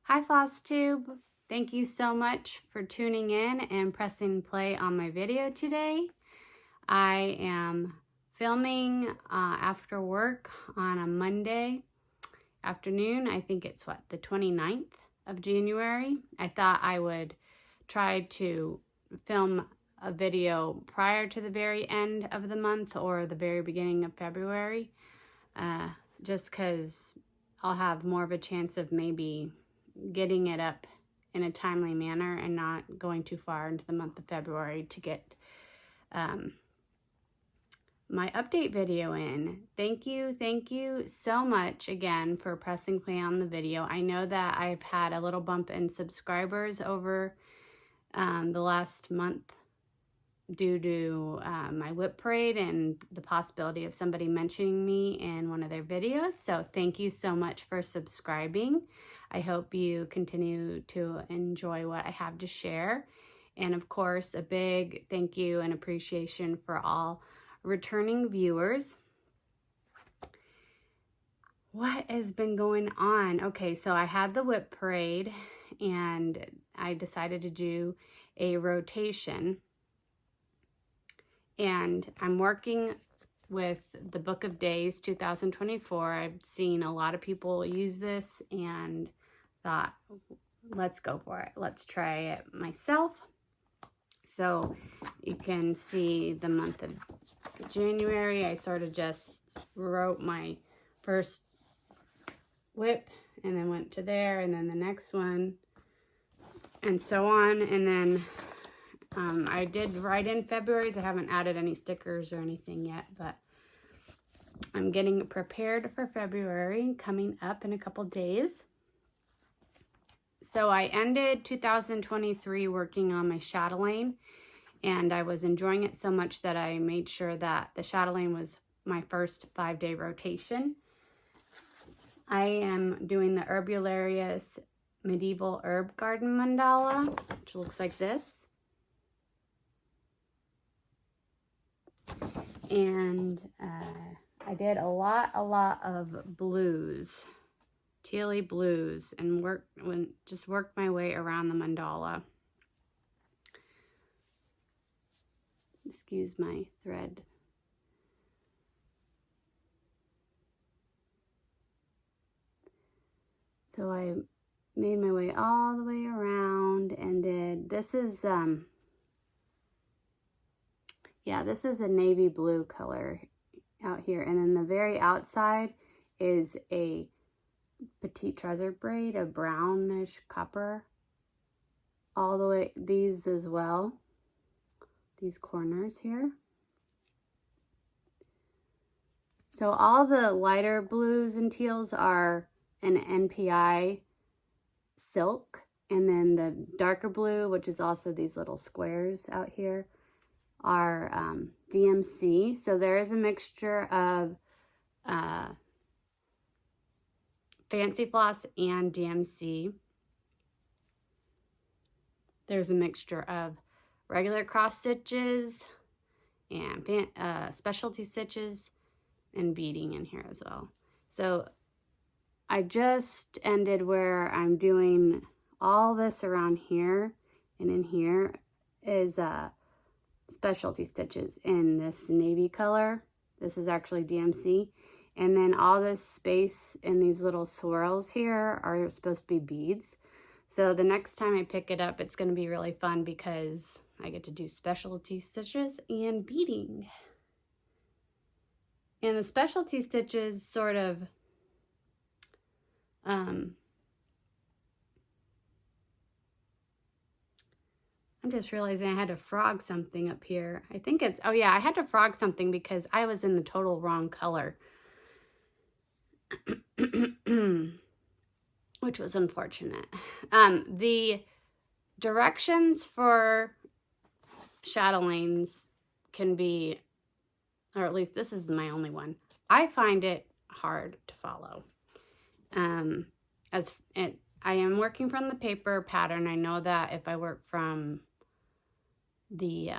Hi Floss Tube. Thank you so much for tuning in and pressing play on my video today. I am filming after work on a Monday afternoon. I think it's the 29th of January. I thought I would try to film a video prior to the very end of the month or the very beginning of February, just because I'll have more of a chance of maybe getting it up in a timely manner and not going too far into the month of February to get my update video in. Thank you so much again for pressing play on the video. I know that I've had a little bump in subscribers over the last month due to my WIP parade and the possibility of somebody mentioning me in one of their videos. So thank you so much for subscribing. I hope you continue to enjoy what I have to share. And of course, a big thank you and appreciation for all returning viewers. What has been going on? Okay, so I had the WIP parade and I decided to do a rotation. And I'm working with the Book of Days 2024. I've seen a lot of people use this and thought, let's go for it. Let's try it myself. So you can see the month of January, I sort of just wrote my first WIP and then went to there and then the next one and so on. And then I did write in February's. I haven't added any stickers or anything yet, but I'm getting prepared for February coming up in a couple days. So I ended 2023 working on my Chatelaine, and I was enjoying it so much that I made sure that the Chatelaine was my first 5-day rotation. I am doing the Herbularius Medieval Herb Garden Mandala, which looks like this. And I did a lot of blues, tealy blues, and just worked my way around the mandala. Excuse my thread. So I made my way all the way around and did, this is this is a navy blue color out here. And then the very outside is a petite treasure braid, a brownish copper. All the way, these as well. These corners here. So all the lighter blues and teals are an NPI silk. And then the darker blue, which is also these little squares out here, are DMC. So there is a mixture of Fancy Floss and DMC. There's a mixture of regular cross stitches and specialty stitches and beading in here as well. So I just ended where I'm doing all this around here, and in here is specialty stitches in this navy color. This is actually DMC. And then all this space in these little swirls here are supposed to be beads. So the next time I pick it up, it's going to be really fun because I get to do specialty stitches and beading. And the specialty stitches sort of I'm just realizing I had to frog something up here. I think it's, oh yeah, I had to frog something because I was in the total wrong color. Which was unfortunate. The directions for Chatelaines can be, or at least this is my only one. I find it hard to follow. I am working from the paper pattern. I know that if I work from the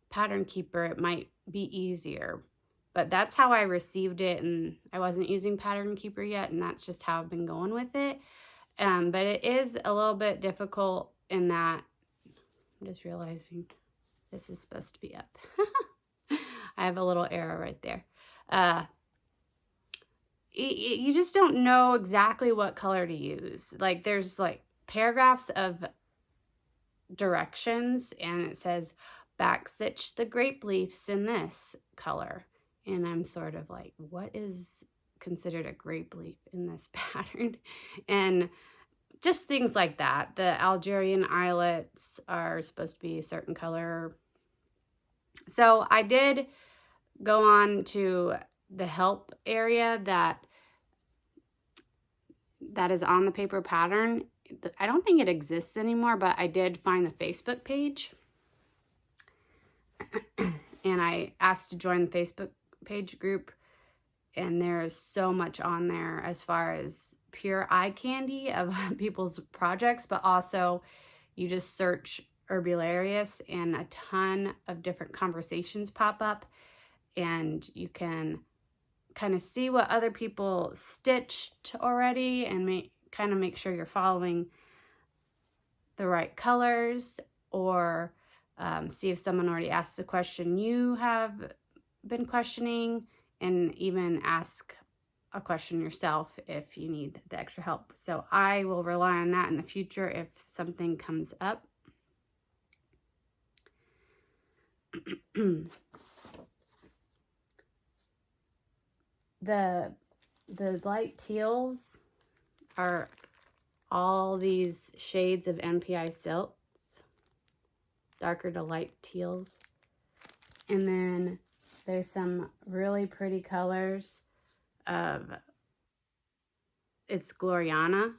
pattern keeper, it might be easier. but that's how I received it, and I wasn't using Pattern Keeper yet, and that's just how I've been going with it. But it is a little bit difficult in that I'm just realizing this is supposed to be up. I have a little arrow right there. You just don't know exactly what color to use. Like there's like paragraphs of directions, and it says backstitch the grape leaves in this color. And I'm sort of like, what is considered a grape leaf in this pattern? And just things like that. The Algerian eyelets are supposed to be a certain color. So I did go on to the help area that is on the paper pattern. I don't think it exists anymore, but I did find the Facebook page. And I asked to join the Facebook page group. And there's so much on there as far as pure eye candy of people's projects, but also you just search Herbularius and a ton of different conversations pop up, and you can kind of see what other people stitched already and make sure you're following the right colors, or see if someone already asked the question you have been questioning, and even ask a question yourself if you need the extra help. So I will rely on that in the future if something comes up. The light teals are all these shades of MPI silks, darker to light teals. And then there's some really pretty colors of, it's Gloriana,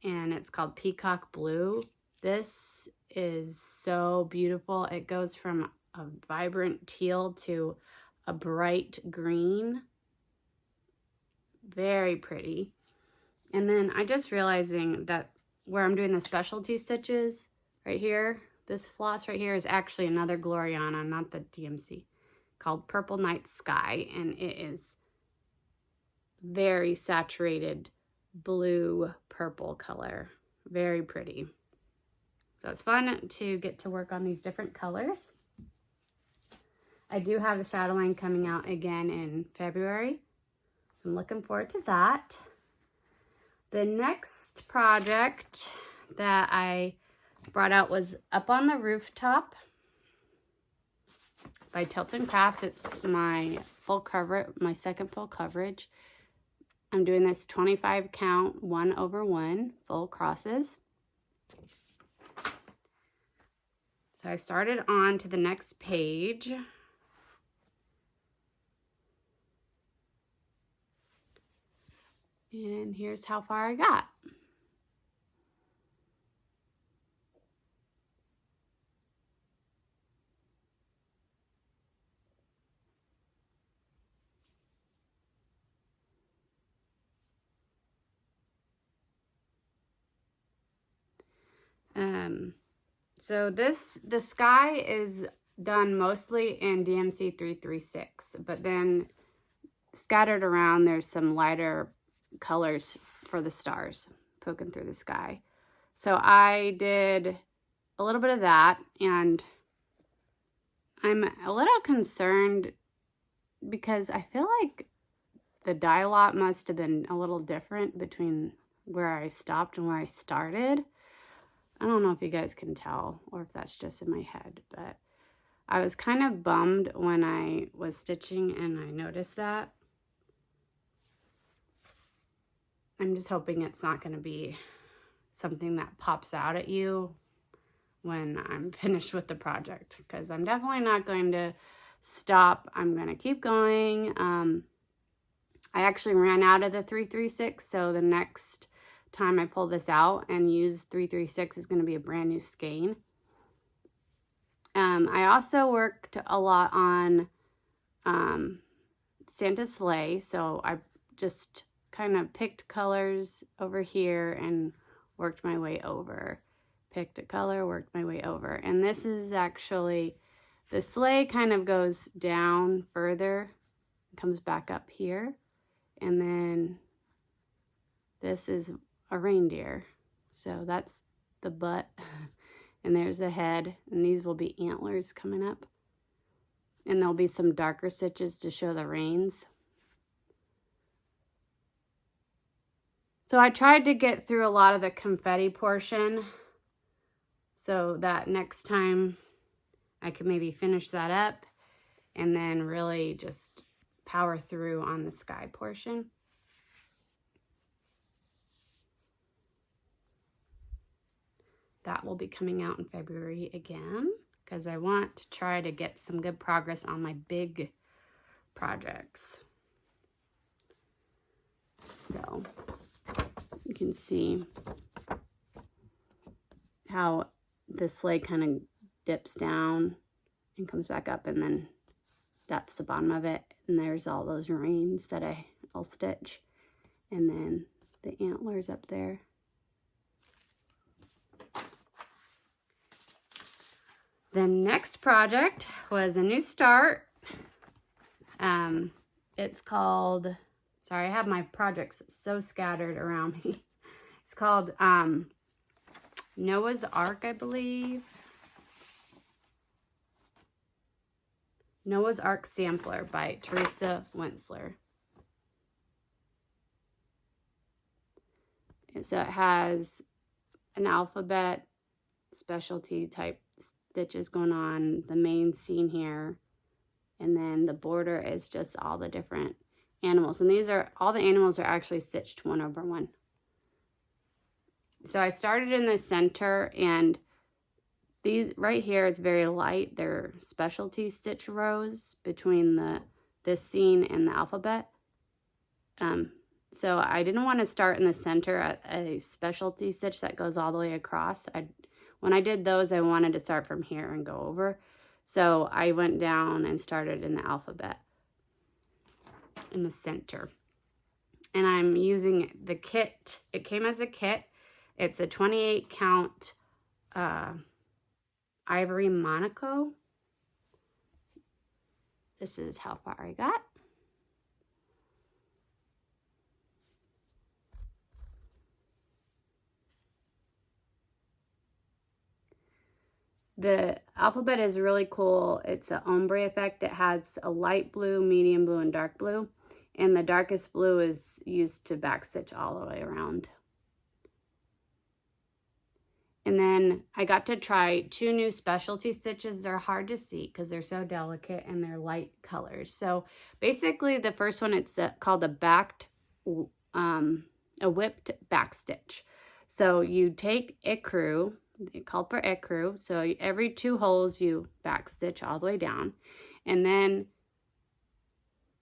and it's called Peacock Blue. This is so beautiful. It goes from a vibrant teal to a bright green. Very pretty. And then I just realizing that where I'm doing the specialty stitches right here, this floss right here is actually another Gloriana, not the DMC, called Purple Night Sky, and it is very saturated blue purple color. Very pretty. So it's fun to get to work on these different colors. I do have the Chatelaine coming out again in February. I'm looking forward to that. The next project that I brought out was Up on the Rooftop by Tilton Crafts. It's my full cover, my second full coverage. I'm doing this 25 count 1/1 full crosses. So I started on to the next page. And here's how far I got. So the sky is done mostly in DMC 336, but then scattered around there's some lighter colors for the stars poking through the sky. So I did a little bit of that, and I'm a little concerned because I feel like the dye lot must have been a little different between where I stopped and where I started. I don't know if you guys can tell or if that's just in my head, but I was kind of bummed when I was stitching and I noticed that. I'm just hoping it's not going to be something that pops out at you when I'm finished with the project, because I'm definitely not going to stop. I'm going to keep going. I actually ran out of the 336, so the next time I pull this out and use 336 is going to be a brand new skein. I also worked a lot on Santa's Sleigh, so I just kind of picked colors over here and worked my way over. Picked a color, worked my way over. And this is actually, the sleigh kind of goes down further It comes back up here, and then this is a reindeer. So that's the butt, and there's the head, and these will be antlers coming up. And there'll be some darker stitches to show the reins. So I tried to get through a lot of the confetti portion so that next time I could maybe finish that up and then really just power through on the sky portion. That will be coming out in February again, because I want to try to get some good progress on my big projects. So you can see how the sleigh kind of dips down and comes back up, and then that's the bottom of it, and there's all those reins that I'll stitch, and then the antlers up there. The next project was a new start. It's called, sorry, I have my projects so scattered around me. It's called Noah's Ark, I believe. Noah's Ark Sampler by Teresa Wentzler. And so it has an alphabet specialty type stitches going on, the main scene here, and then the border is just all the different animals, and these are all the animals are actually stitched 1 over 1. So I started in the center, and these right here is very light. They're specialty stitch rows between this scene and the alphabet. So I didn't want to start in the center at a specialty stitch that goes all the way across. When I did those, I wanted to start from here and go over. So I went down and started in the alphabet in the center. And I'm using the kit. It came as a kit. It's a 28 count ivory Monaco. This is how far I got. The alphabet is really cool. It's an ombre effect. It has a light blue, medium blue, and dark blue. And the darkest blue is used to backstitch all the way around. And then I got to try 2 new specialty stitches. They're hard to see because they're so delicate and they're light colors. So basically the first one, it's called a whipped back stitch. So you take ecru, it called for ecru. So every 2 holes you back stitch all the way down, and then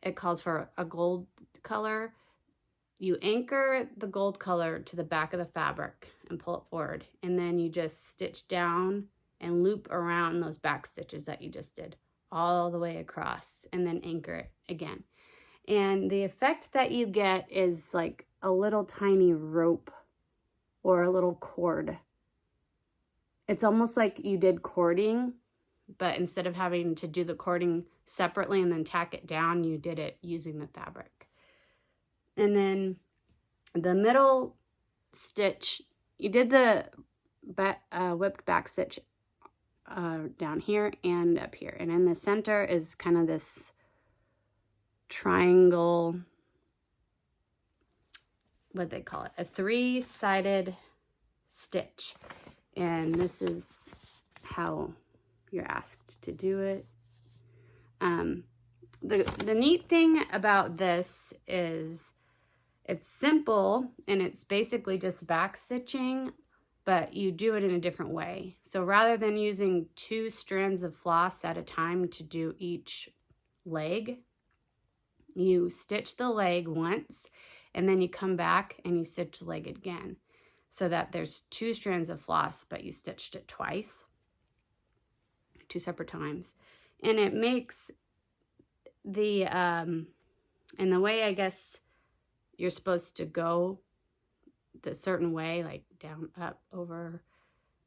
it calls for a gold color. You anchor the gold color to the back of the fabric and pull it forward, and then you just stitch down and loop around those back stitches that you just did all the way across, and then anchor it again. And the effect that you get is like a little tiny rope or a little cord. It's almost like you did cording, but instead of having to do the cording separately and then tack it down, you did it using the fabric. And then the middle stitch, you did the whipped back stitch down here and up here. And in the center is kind of this triangle, what they call it, a 3-sided stitch. And this is how you're asked to do it. The neat thing about this is it's simple, and it's basically just back stitching, but you do it in a different way. So rather than using 2 strands of floss at a time to do each leg, you stitch the leg once, and then you come back and you stitch the leg again, so that there's 2 strands of floss, but you stitched it twice, 2 separate times. And it makes the, and the way I guess you're supposed to go the certain way, like down, up, over,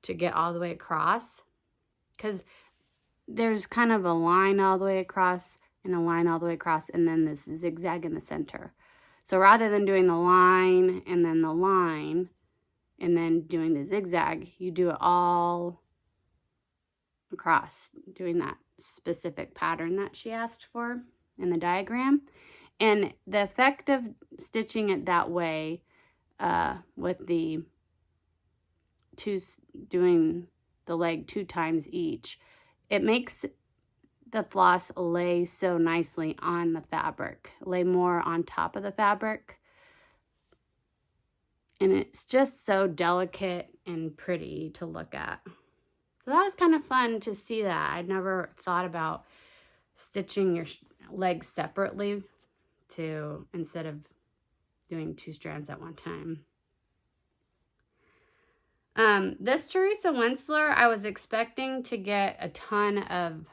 to get all the way across, because there's kind of a line all the way across, and a line all the way across, and then this zigzag in the center. So rather than doing the line and then the line and then doing the zigzag, you do it all across, doing that specific pattern that she asked for in the diagram. And the effect of stitching it that way, with the doing the leg 2 times each, it makes the floss lay so nicely on the fabric, lay more on top of the fabric. And it's just so delicate and pretty to look at. So that was kind of fun to see that. I'd never thought about stitching your legs separately instead of doing 2 strands at one time. This Teresa Wentzler, I was expecting to get a ton of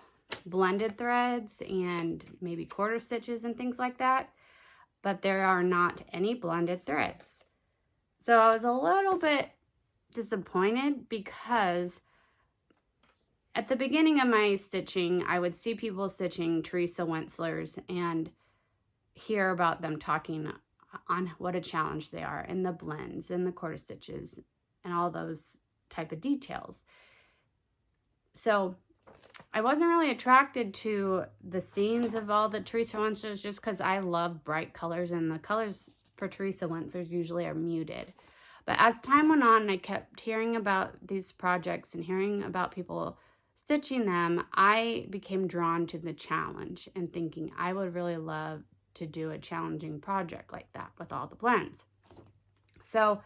blended threads and maybe quarter stitches and things like that, but there are not any blended threads. So I was a little bit disappointed because at the beginning of my stitching, I would see people stitching Teresa Wentzlers and hear about them talking on what a challenge they are, and the blends and the quarter stitches and all those type of details. So I wasn't really attracted to the scenes of all the Teresa Wentzlers just because I love bright colors, and the colors for Teresa Wentzlers usually are muted. But as time went on and I kept hearing about these projects and hearing about people stitching them, I became drawn to the challenge and thinking I would really love to do a challenging project like that with all the blends. So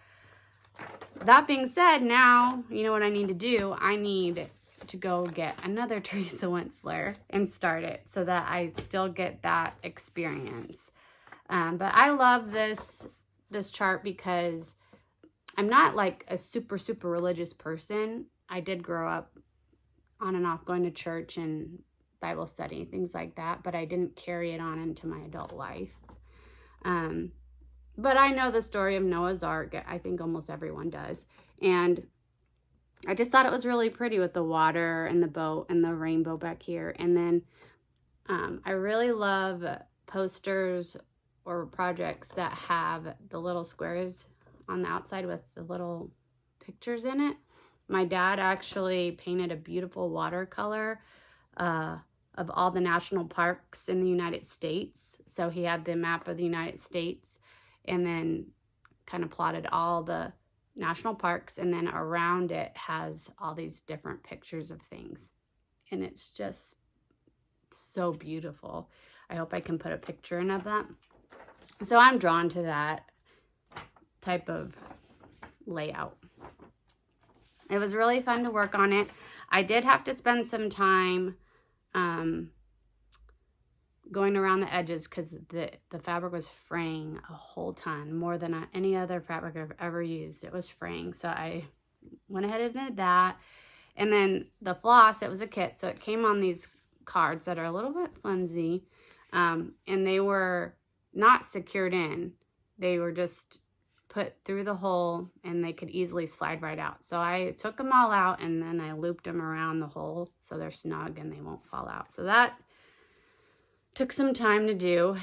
that being said, now you know what I need to do. I need to go get another Teresa Wentzler and start it so that I still get that experience. But I love this chart because I'm not like a super religious person. I did grow up on and off going to church and Bible study, things like that, but I didn't carry it on into my adult life. But I know the story of Noah's Ark. I think almost everyone does. And I just thought it was really pretty with the water and the boat and the rainbow back here. And then I really love posters or projects that have the little squares on the outside with the little pictures in it. My dad actually painted a beautiful watercolor of all the national parks in the United States. So he had the map of the United States and then kind of plotted all the national parks, and then around it has all these different pictures of things. And it's just so beautiful. I hope I can put a picture in of that. So I'm drawn to that type of layout. It was really fun to work on it. I did have to spend some time going around the edges because the fabric was fraying a whole ton, more than any other fabric I've ever used. It was fraying, so I went ahead and did that. And then the floss, it was a kit, so it came on these cards that are a little bit flimsy, and they were not secured in. They were just put through the hole and they could easily slide right out. So I took them all out and then I looped them around the hole so they're snug and they won't fall out. So that took some time to do.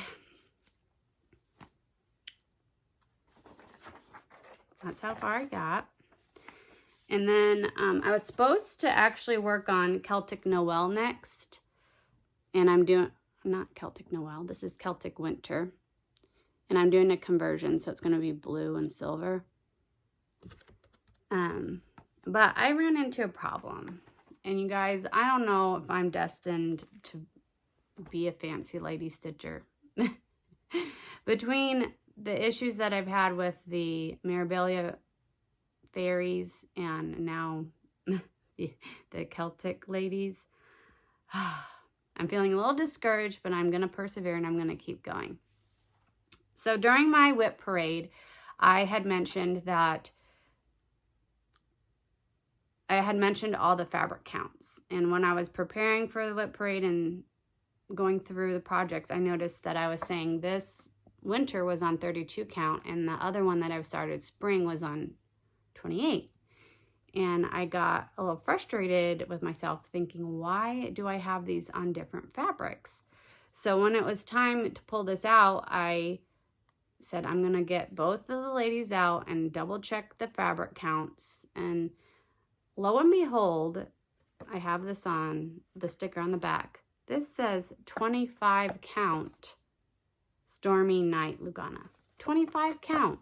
That's how far I got. And then I was supposed to actually work on Celtic Noel next. And I'm doing, not Celtic Noel, this is Celtic Winter. And I'm doing a conversion, so it's going to be blue and silver. But I ran into a problem. And you guys, I don't know if I'm destined to be a fancy lady stitcher. Between the issues that I've had with the Mirabilia fairies and now the Celtic ladies, I'm feeling a little discouraged, but I'm going to persevere and I'm going to keep going. So during my WIP parade, I had mentioned that I had mentioned all the fabric counts. And when I was preparing for the WIP parade and going through the projects, I noticed that I was saying this winter was on 32 count and the other one that I've started spring was on 28. And I got a little frustrated with myself thinking, why do I have these on different fabrics? So when it was time to pull this out, I said, I'm going to get both of the ladies out and double check the fabric counts. And lo and behold, I have this on, the sticker on the back. This says 25 count Stormy Night Lugana. 25 count.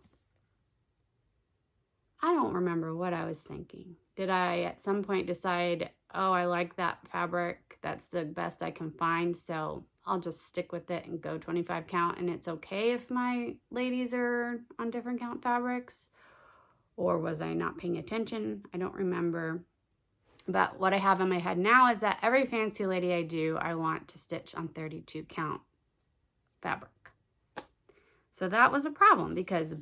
I don't remember what I was thinking. Did I at some point decide, oh, I like that fabric, that's the best I can find, so I'll just stick with it and go 25 count, and it's okay if my ladies are on different count fabrics? Or was I not paying attention? I don't remember. But what I have in my head now is that every fancy lady I do, I want to stitch on 32 count fabric. So that was a problem because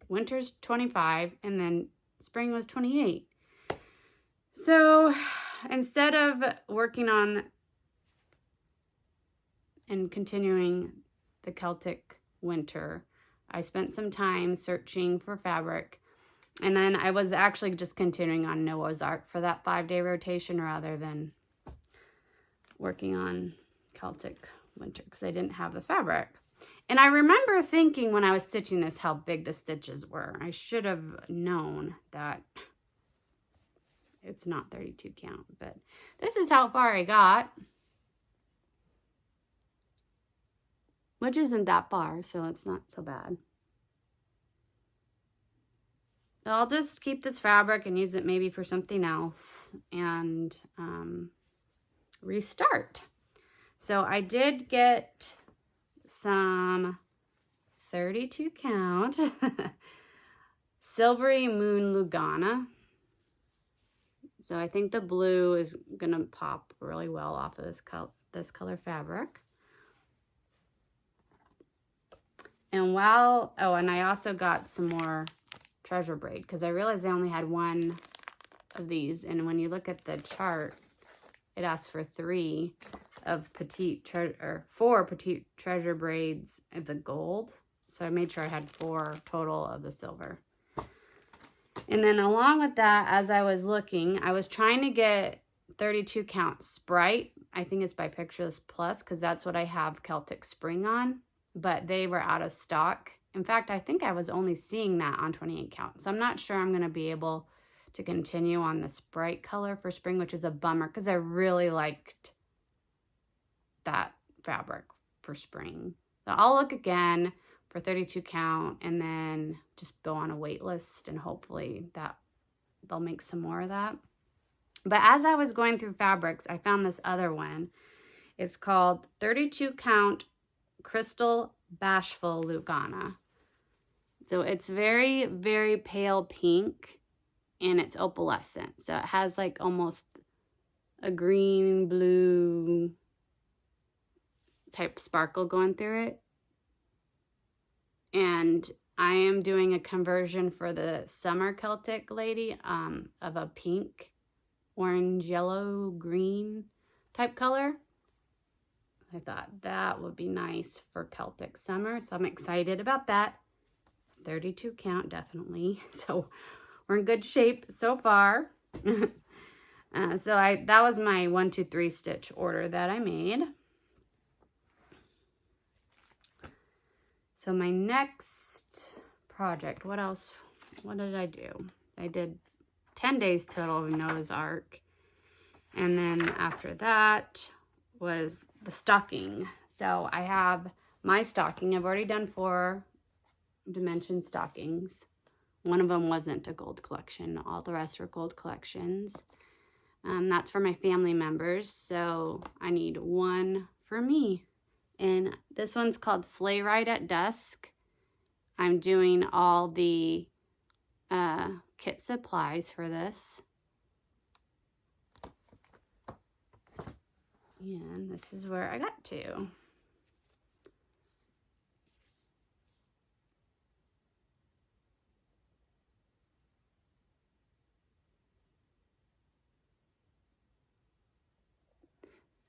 winter's 25 and then spring was 28. So instead of working on and continuing the Celtic Winter, I spent some time searching for fabric, and then I was actually just continuing on Noah's Ark for that 5-day rotation rather than working on Celtic Winter because I didn't have the fabric. And I remember thinking when I was stitching this how big the stitches were. I should have known that it's not 32 count, but this is how far I got, which isn't that far, so it's not so bad. So I'll just keep this fabric and use it maybe for something else and restart. So I did get some 32 count Silvery Moon Lugana. So I think the blue is gonna pop really well off of this color fabric. And and I also got some more treasure braid because I realized I only had one of these, and when you look at the chart, it asks for 3 of four petite treasure braids of the gold. So I made sure I had 4 total of the silver. And then along with that, as I was looking, I was trying to get 32 count Sprite. I think it's by Pictureless Plus because that's what I have Celtic Spring on, but they were out of stock. In fact, I think I was only seeing that on 28 count. So I'm not sure I'm going to be able to continue on the Sprite color for spring, which is a bummer because I really liked that fabric for spring. So I'll look again for 32 count and then just go on a wait list and hopefully that they'll make some more of that. But as I was going through fabrics, I found this other one. It's called 32 count Crystal Bashful Lugana. So it's very, very pale pink and it's opalescent. So it has like almost a green, blue type sparkle going through it. And I am doing a conversion for the summer Celtic lady of a pink, orange, yellow, green type color. I thought that would be nice for Celtic summer. So I'm excited about that. 32 count, definitely. So we're in good shape so far. So that was my 1, 2, 3 stitch order that I made. So my next project, what else? What did I do? I did 10 days total of Noah's Ark. And then after that was the stocking. So I have my stocking. I've already done 4 dimension stockings. One of them wasn't a gold collection. All the rest were gold collections. That's for my family members. So I need one for me. And this one's called Sleigh Ride at Dusk. I'm doing all the kit supplies for this. And this is where I got to.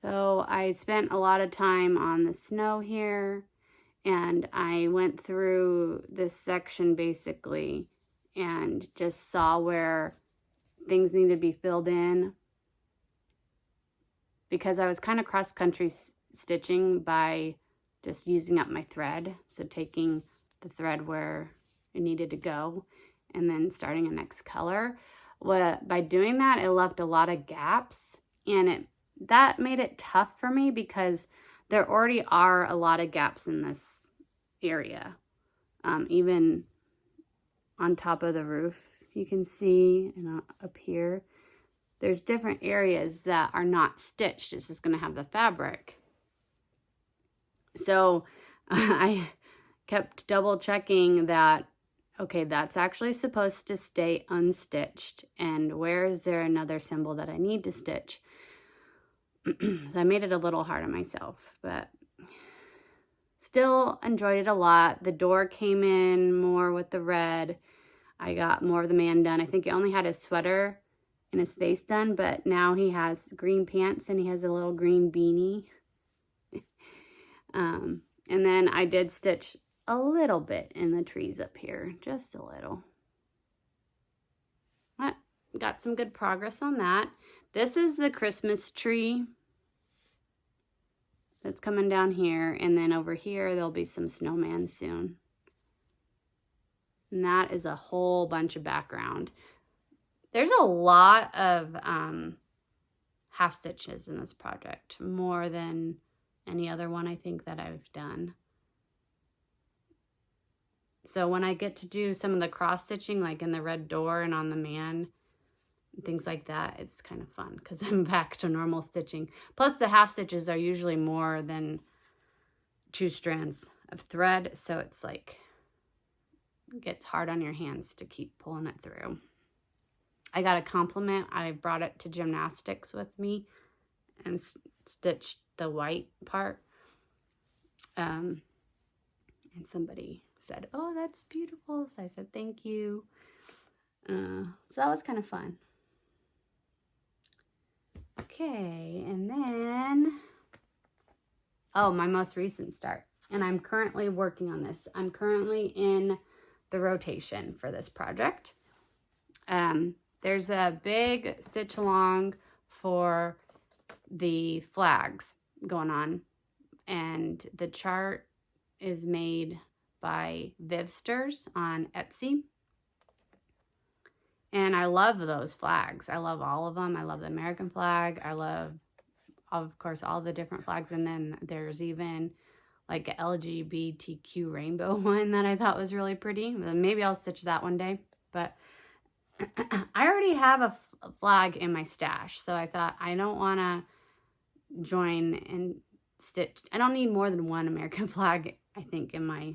So I spent a lot of time on the snow here, and I went through this section basically and just saw where things need to be filled in because I was kind of cross-country stitching by just using up my thread. So taking the thread where it needed to go and then starting a next color. By doing that, it left a lot of gaps, and that made it tough for me because there already are a lot of gaps in this area. Even on top of the roof, you can see, and up here, there's different areas that are not stitched. It's just going to have the fabric. So I kept double checking that, okay, that's actually supposed to stay unstitched. And where is there another symbol that I need to stitch? I made it a little hard on myself, but still enjoyed it a lot. The door came in more with the red. I got more of the man done. I think he only had his sweater and his face done, but now he has green pants and he has a little green beanie. And then I did stitch a little bit in the trees up here, just a little. But got some good progress on that. This is the Christmas tree that's coming down here, and then over here there'll be some snowman soon. And that is a whole bunch of background. There's a lot of half stitches in this project, more than any other one I think that I've done. So when I get to do some of the cross stitching, like in the red door and on the man, and things like that, it's kind of fun because I'm back to normal stitching. Plus the half stitches are usually more than 2 strands of thread, so it's like, it gets hard on your hands to keep pulling it through. I got a compliment. I brought it to gymnastics with me and stitched the white part. And somebody said, "Oh, that's beautiful." So I said, "Thank you." So that was kind of fun. Okay, and then, oh, my most recent start. And I'm currently working on this. I'm currently in the rotation for this project. There's a big stitch along for the flags going on, and the chart is made by Vivsters on Etsy. And I love those flags. I love all of them. I love the American flag. I love, of course, all the different flags. And then there's even like an LGBTQ rainbow one that I thought was really pretty. Maybe I'll stitch that one day. But I already have a flag in my stash. So I thought I don't want to join and stitch. I don't need more than one American flag, I think, in my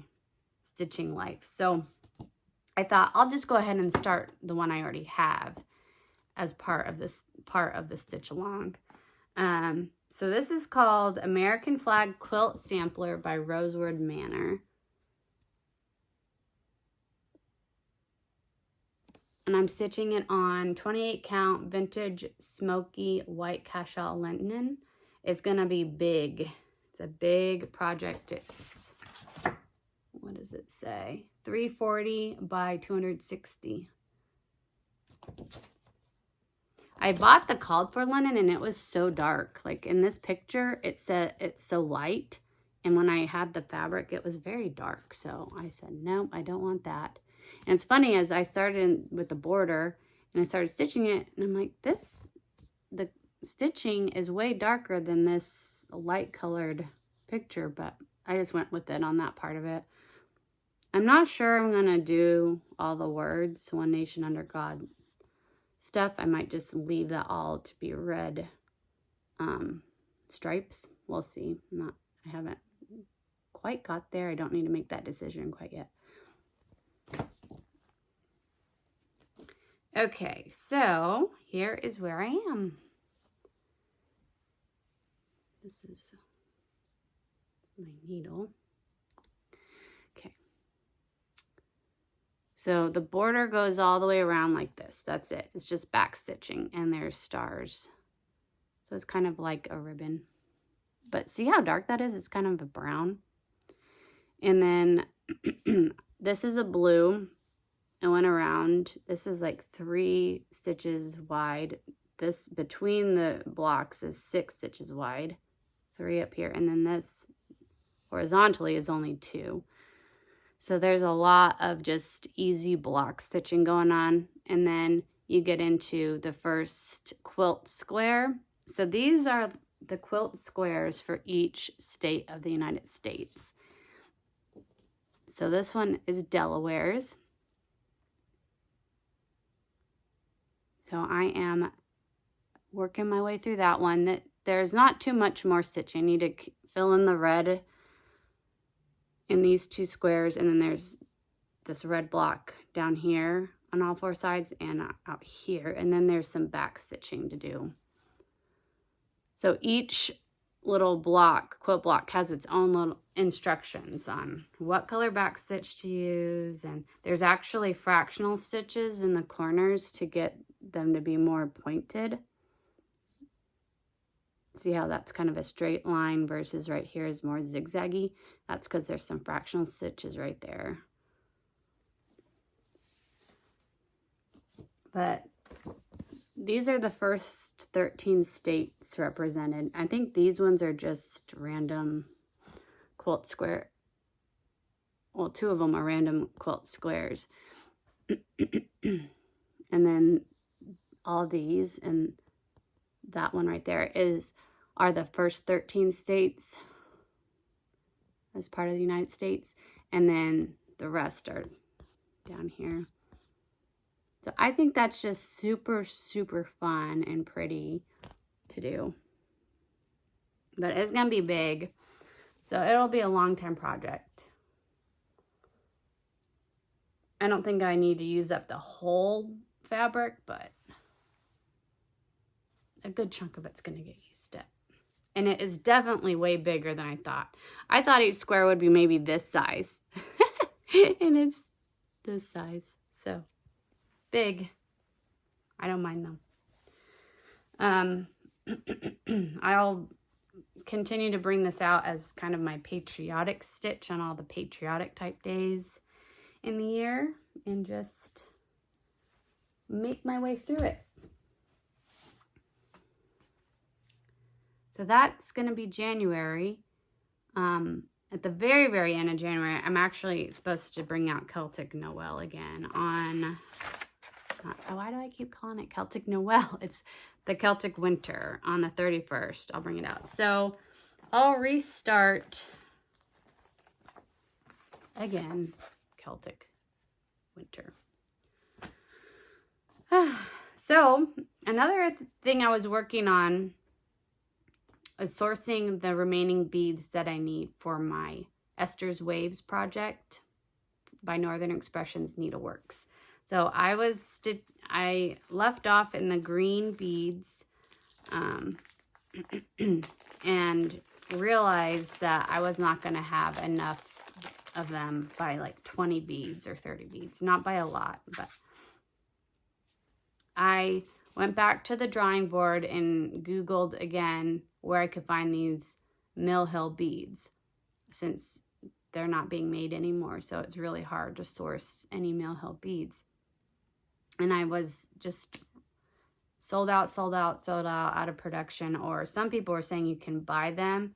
stitching life. So I thought I'll just go ahead and start the one I already have as part of the stitch along. So this is called American Flag Quilt Sampler by Rosewood Manor. And I'm stitching it on 28 count vintage smoky white cashel linen. It's gonna be big. It's a big project. It's, what does it say? 340 by 260. I bought the called for linen and it was so dark. Like in this picture, it said it's so light. And when I had the fabric, it was very dark. So I said, no, I don't want that. And it's funny, as I started with the border and I started stitching it, and I'm like, the stitching is way darker than this light colored picture, but I just went with it on that part of it. I'm not sure I'm going to do all the words, One Nation Under God stuff. I might just leave that all to be red stripes. We'll see. I haven't quite got there. I don't need to make that decision quite yet. Okay, so here is where I am. This is my needle. Okay. So the border goes all the way around like this. That's it. It's just back stitching, and there's stars. So it's kind of like a ribbon. But see how dark that is? It's kind of a brown. And then this is a blue. I went around. This is like 3 stitches wide. This between the blocks is 6 stitches wide 3 up here, and then this horizontally is only 2. So there's a lot of just easy block stitching going on. And then you get into the first quilt square. So these are the quilt squares for each state of the United States. So this one is Delaware's. So I am working my way through that one. There's not too much more stitching. I need to fill in the red in these 2 squares, and then there's this red block down here on all 4 sides and out here, and then there's some back stitching to do. So each little block, quilt block, has its own little instructions on what color back stitch to use, and there's actually fractional stitches in the corners to get them to be more pointed. See how that's kind of a straight line versus right here is more zigzaggy? That's because there's some fractional stitches right there. But these are the first 13 states represented. I think these ones are just random quilt square. Well, 2 of them are random quilt squares. And then all these and that one right there are the first 13 states as part of the United States, and then the rest are down here. So I think that's just super, super fun and pretty to do. But it's going to be big, so it'll be a long-term project. I don't think I need to use up the whole fabric, but a good chunk of it's going to get used up. And it is definitely way bigger than I thought. I thought each square would be maybe this size. And it's this size. So, big. I don't mind them. I'll continue to bring this out as kind of my patriotic stitch on all the patriotic type days in the year. And just make my way through it. So that's going to be January. At the very, very end of January, I'm actually supposed to bring out Celtic Noel again on... why do I keep calling it Celtic Noel? It's the Celtic Winter on the 31st. I'll bring it out. So I'll restart again Celtic Winter. So another thing I was working on is sourcing the remaining beads that I need for my Esther's Waves project by Northern Expressions Needleworks. So I left off in the green beads and realized that I was not going to have enough of them by like 20 beads or 30 beads. Not by a lot, but I went back to the drawing board and Googled again where I could find these Mill Hill beads, since they're not being made anymore. So it's really hard to source any Mill Hill beads. And I was just sold out of production. Or some people were saying you can buy them,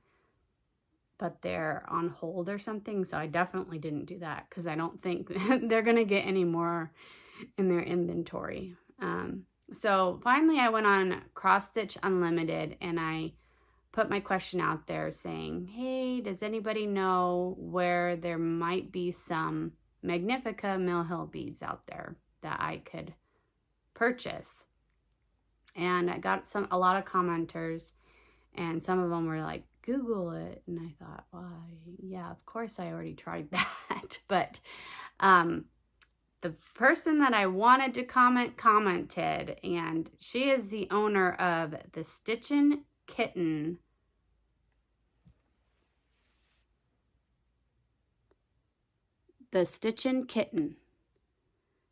but they're on hold or something. So I definitely didn't do that because I don't think they're going to get any more in their inventory. So finally I went on Cross Stitch Unlimited and I put my question out there saying, hey, does anybody know where there might be some Magnifica Mill Hill beads out there that I could purchase? And I got a lot of commenters, and some of them were like, Google it. And I thought, well, yeah, of course I already tried that. But the person that I wanted to comment commented, and she is the owner of the Stitchin Kitten. The Stitchin Kitten,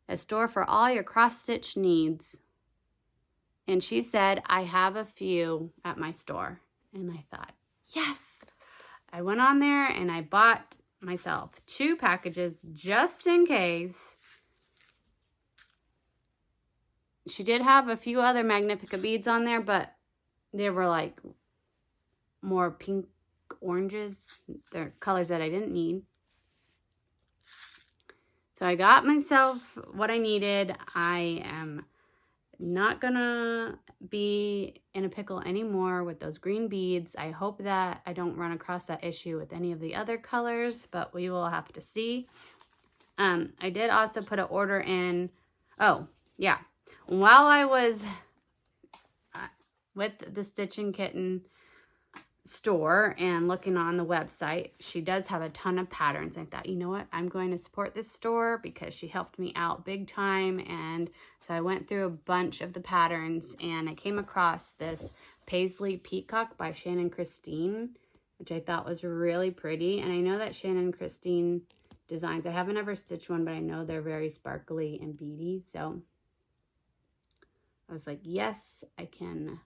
a store for all your cross-stitch needs. And she said, I have a few at my store. And I thought, yes. I went on there and I bought myself 2 packages just in case. She did have a few other Magnifica beads on there, but they were like more pink oranges. They're colors that I didn't need. So I got myself what I needed. I am not gonna be in a pickle anymore with those green beads. I hope that I don't run across that issue with any of the other colors, but we will have to see. I did also put an order in. Oh, yeah. While I was with the Stitchin Kitten store and looking on the website, she does have a ton of patterns. I thought, you know what, I'm going to support this store because she helped me out big time. And so I went through a bunch of the patterns and I came across this Paisley Peacock by Shannon Christine, which I thought was really pretty. And I know that Shannon Christine designs, I haven't ever stitched one, but I know they're very sparkly and beady. So I was like, yes, I can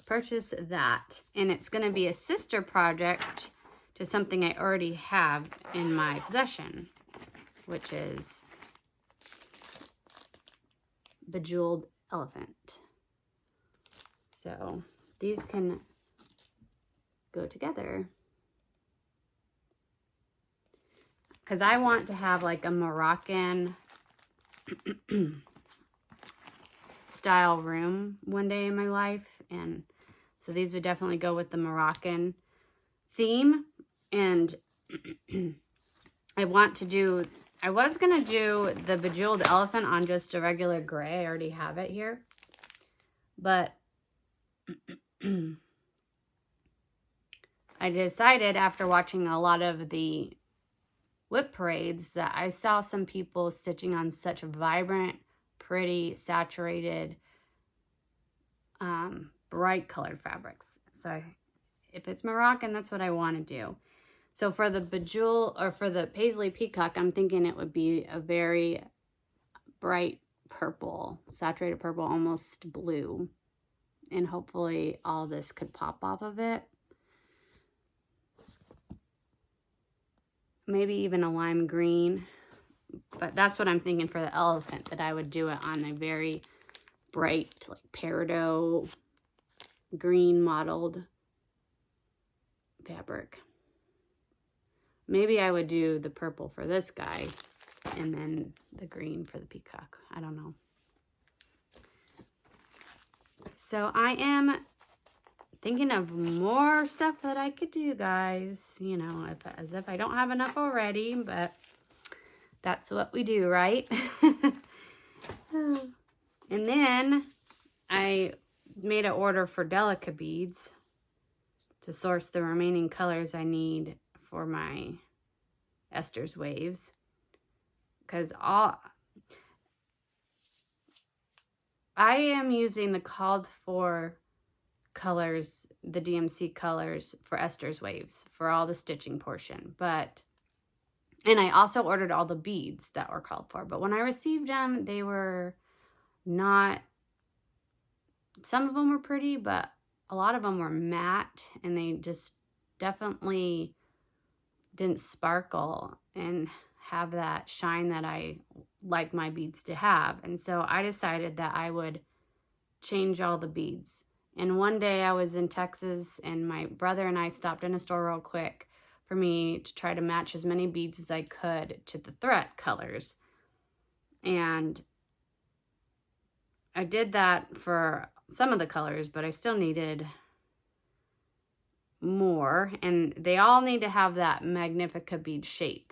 purchase that. And it's going to be a sister project to something I already have in my possession, which is Bejeweled Elephant. So these can go together, because I want to have like a Moroccan style room one day in my life, and so these would definitely go with the Moroccan theme. And I was gonna do the Bejeweled Elephant on just a regular gray. I already have it here, but I decided after watching a lot of the WIP parades that I saw some people stitching on such vibrant, pretty, saturated, bright colored fabrics. So if it's Moroccan, that's what I want to do. So for the for the Paisley Peacock, I'm thinking it would be a very bright purple, saturated purple, almost blue. And hopefully all this could pop off of it. Maybe even a lime green. But that's what I'm thinking for the elephant, that I would do it on a very bright, like peridot green mottled fabric. Maybe I would do the purple for this guy and then the green for the peacock. I don't know. So I am thinking of more stuff that I could do, guys. You know, as if I don't have enough already, but that's what we do, right? And then I made an order for Delica beads to source the remaining colors I need for my Esther's Waves. Because I am using the called for colors, the DMC colors for Esther's Waves for all the stitching portion. And I also ordered all the beads that were called for. But when I received them, they were not, some of them were pretty, but a lot of them were matte, and they just definitely didn't sparkle and have that shine that I like my beads to have. And so I decided that I would change all the beads. And one day I was in Texas, and my brother and I stopped in a store real quick for me to try to match as many beads as I could to the thread colors. And I did that for some of the colors, but I still needed more. And they all need to have that Magnifica bead shape.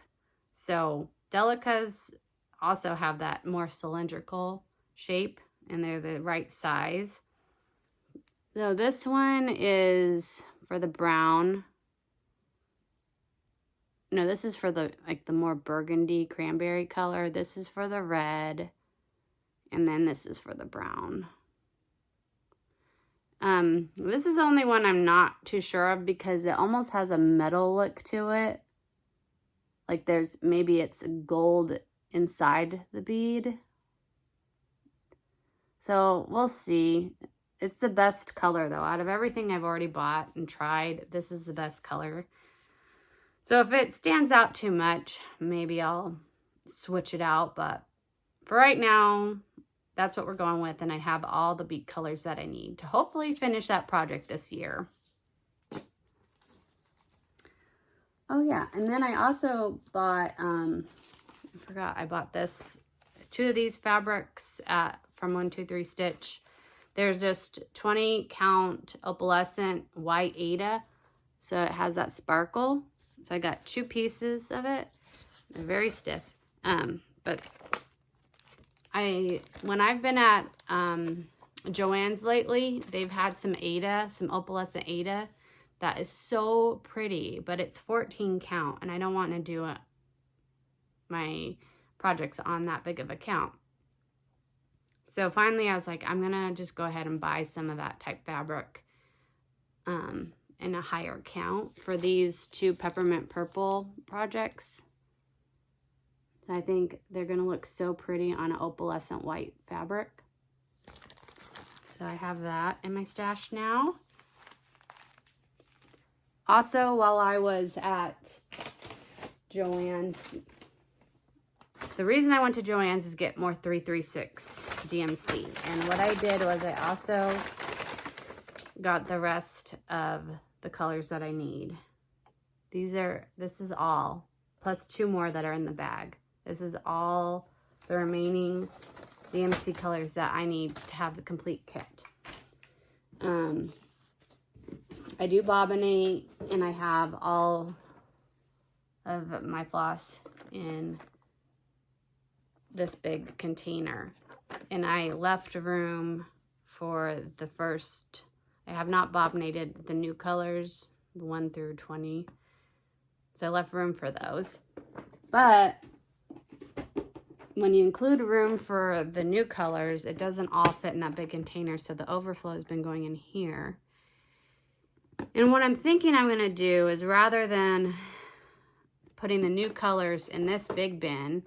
So Delicas also have that more cylindrical shape, and they're the right size. So this one is for the brown. No, this is for the more burgundy cranberry color. This is for the red. And then this is for the brown. This is the only one I'm not too sure of because it almost has a metal look to it. Like maybe it's gold inside the bead. So we'll see. It's the best color though. Out of everything I've already bought and tried, this is the best color. So if it stands out too much, maybe I'll switch it out. But for right now, that's what we're going with. And I have all the bead colors that I need to hopefully finish that project this year. Oh yeah, and then I also bought, I forgot, I bought this, 2 of these fabrics from 123 Stitch. There's just 20 count opalescent white Aida. So it has that sparkle. So I got 2 pieces of it. They're very stiff. But when I've been at Joann's lately, they've had some Aida, some opalescent Aida that is so pretty, but it's 14 count, and I don't want to do my projects on that big of a count. So finally I was like, I'm gonna just go ahead and buy some of that type fabric in a higher count for these 2 peppermint purple projects. So I think they're gonna look so pretty on an opalescent white fabric. So I have that in my stash now. Also, while I was at Joann's, the reason I went to Joann's is get more 336 DMC. And what I did was I also got the rest of the colors that I need. This is all, plus 2 more that are in the bag. This is all the remaining DMC colors that I need to have the complete kit. I do bobbinate, and I have all of my floss in this big container. And I left room for the first, I have not bobbinated the new colors, the 1 through 20. So I left room for those. But when you include room for the new colors, it doesn't all fit in that big container. So the overflow has been going in here. And what I'm thinking I'm going to do is, rather than putting the new colors in this big bin,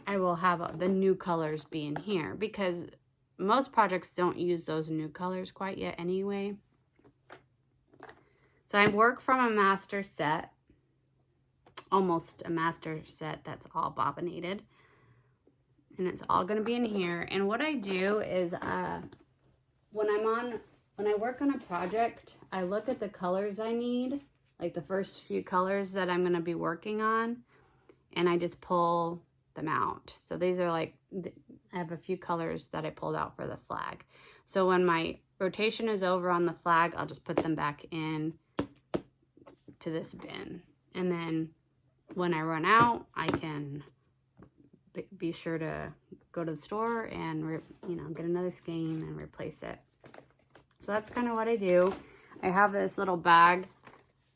I will have the new colors be in here, because most projects don't use those new colors quite yet anyway. So I work from a master set, almost a master set that's all bobbinated, and it's all going to be in here. And what I do is when I work on a project, I look at the colors I need, like the first few colors that I'm going to be working on, and I just pull them out. So these are like, I have a few colors that I pulled out for the flag. So when my rotation is over on the flag, I'll just put them back in to this bin. And then when I run out, I can be sure to go to the store and, get another skein and replace it. So that's kind of what I do. I have this little bag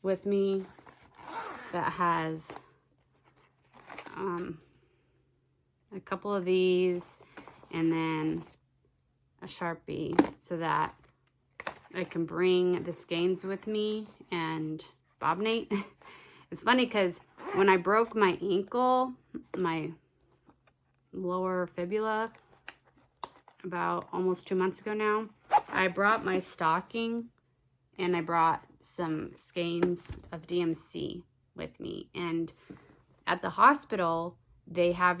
with me that has a couple of these and then a Sharpie, so that I can bring the skeins with me and bobbinate. It's funny because when I broke my ankle, my lower fibula, about almost 2 months ago now, I brought my stocking and I brought some skeins of DMC with me. And at the hospital, they have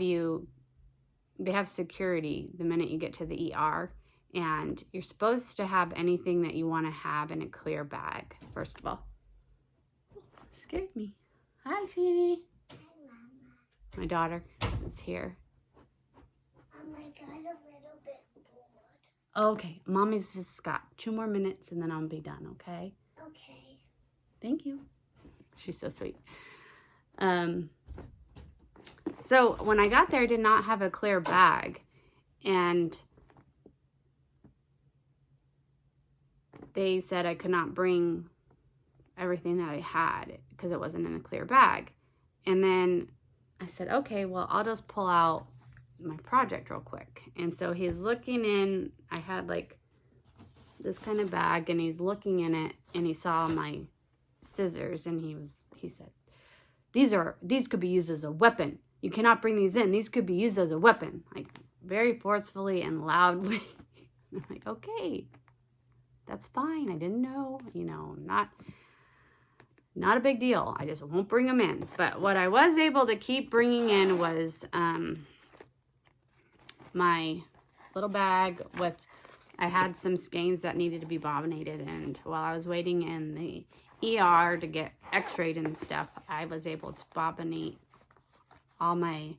security the minute you get to the ER, and you're supposed to have anything that you want to have in a clear bag, first of all. Scared me. Hi, sweetie. Hi, Mama. My daughter is here. I got a little bit bored. Okay, Mommy's just got 2 more minutes and then I'll be done, okay? Okay. Thank you. She's so sweet. So when I got there, I did not have a clear bag, and they said I could not bring everything that I had because it wasn't in a clear bag. And then I said, okay, well, I'll just pull out my project real quick. And so he's looking in, I had like this kind of bag, and he's looking in it, and he saw my scissors, and he said, these could be used as a weapon. You cannot bring these in. These could be used as a weapon. Like, very forcefully and loudly. I'm like, okay, that's fine. I didn't know, not a big deal. I just won't bring them in. But what I was able to keep bringing in was my little bag with, I had some skeins that needed to be bobbinated, and while I was waiting in the ER to get x-rayed and stuff, I was able to bobbinate all my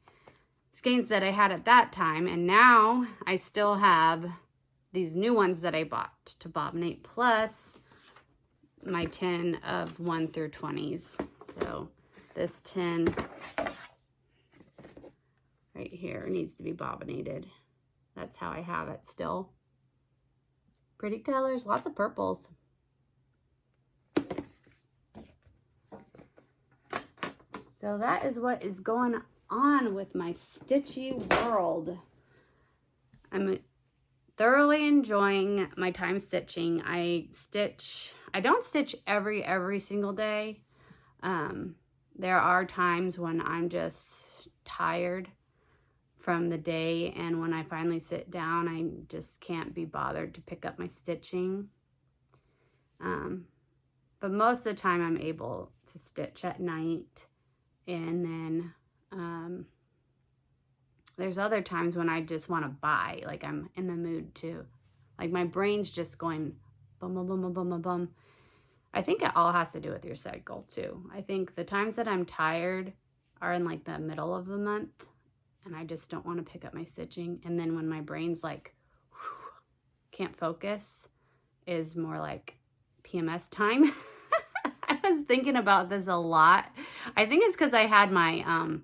skeins that I had at that time. And now I still have these new ones that I bought to bobbinate, plus my tin of 1 through 20s. So this tin right here needs to be bobbinated. That's how I have it still. Pretty colors, lots of purples. So that is what is going on with my stitchy world. I'm thoroughly enjoying my time stitching. I don't stitch every single day. There are times when I'm just tired from the day, and when I finally sit down, I just can't be bothered to pick up my stitching. But most of the time I'm able to stitch at night, and then there's other times when I just want to buy, like I'm in the mood to, like my brain's just going bum, bum, bum, bum, bum, bum, bum. I think it all has to do with your cycle too. I think the times that I'm tired are in like the middle of the month, and I just don't want to pick up my stitching. And then when my brain's like, whew, can't focus, is more like PMS time. I was thinking about this a lot. I think it's because I had my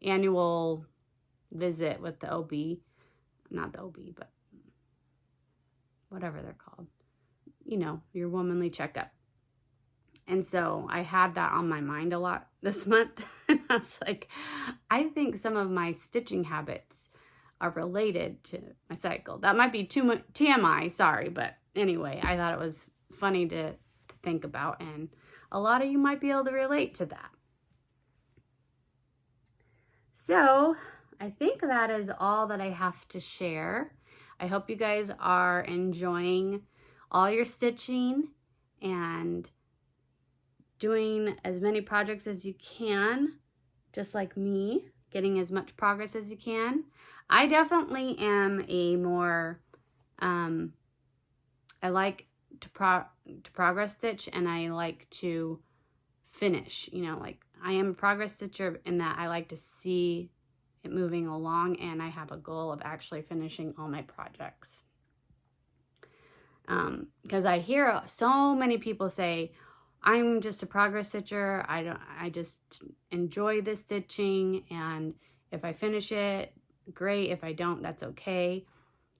annual visit with the OB. Not the OB, but whatever they're called. You know, your womanly checkup. And so I had that on my mind a lot this month. And I was like, I think some of my stitching habits are related to my cycle. That might be too much TMI, sorry. But anyway, I thought it was funny to think about. And a lot of you might be able to relate to that. So I think that is all that I have to share. I hope you guys are enjoying all your stitching and doing as many projects as you can, just like me, getting as much progress as you can. I definitely am a more, I like to progress stitch, and I like to finish, you know, like I am a progress stitcher in that I like to see it moving along, and I have a goal of actually finishing all my projects. Because I hear so many people say, I'm just a progress stitcher. I just enjoy this stitching, and if I finish it, great. If I don't, that's okay.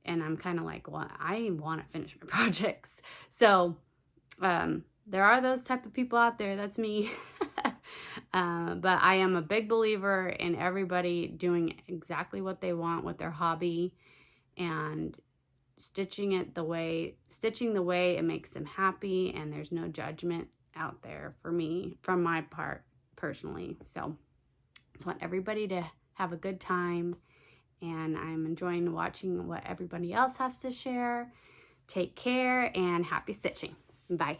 And I'm kind of like, well, I want to finish my projects. So there are those type of people out there. That's me. But I am a big believer in everybody doing exactly what they want with their hobby, and stitching the way it makes them happy, and there's no judgment out there for me, from my part personally. So I just want everybody to have a good time, and I'm enjoying watching what everybody else has to share. Take care and happy stitching. Bye.